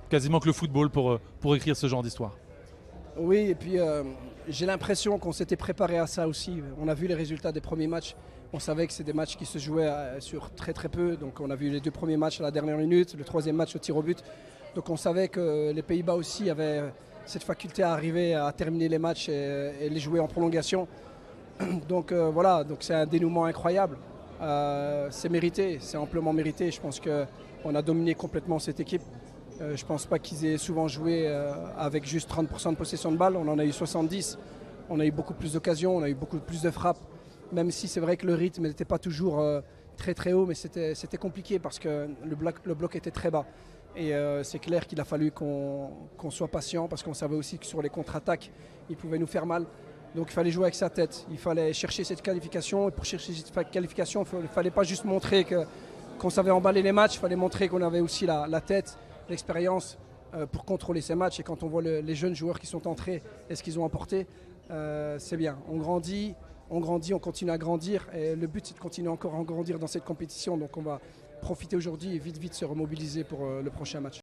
Quasiment que le football pour écrire ce genre d'histoire. Oui, et puis j'ai l'impression qu'on s'était préparé à ça aussi. On a vu les résultats des premiers matchs. On savait que c'est des matchs qui se jouaient sur très très peu. Donc on a vu les deux premiers matchs à la dernière minute, le troisième match au tir au but. Donc on savait que les Pays-Bas aussi avaient cette faculté à arriver à terminer les matchs et les jouer en prolongation. Donc voilà, donc c'est un dénouement incroyable. C'est mérité, c'est amplement mérité. Je pense qu'on a dominé complètement cette équipe. Je ne pense pas qu'ils aient souvent joué avec juste 30% de possession de balle. On en a eu 70. On a eu beaucoup plus d'occasions, on a eu beaucoup plus de frappes. Même si c'est vrai que le rythme n'était pas toujours très très haut, mais c'était compliqué parce que le bloc était très bas. Et c'est clair qu'il a fallu qu'on soit patient parce qu'on savait aussi que sur les contre-attaques, il pouvait nous faire mal. Donc il fallait jouer avec sa tête. Il fallait chercher cette qualification. Et pour chercher cette qualification, il ne fallait pas juste montrer qu'on savait emballer les matchs, il fallait montrer qu'on avait aussi la tête, l'expérience pour contrôler ces matchs. Et quand on voit les jeunes joueurs qui sont entrés et ce qu'ils ont apporté, c'est bien. On grandit, on continue à grandir. Et le but, c'est de continuer encore à grandir dans cette compétition. Donc on va profiter aujourd'hui et vite se remobiliser pour le prochain match.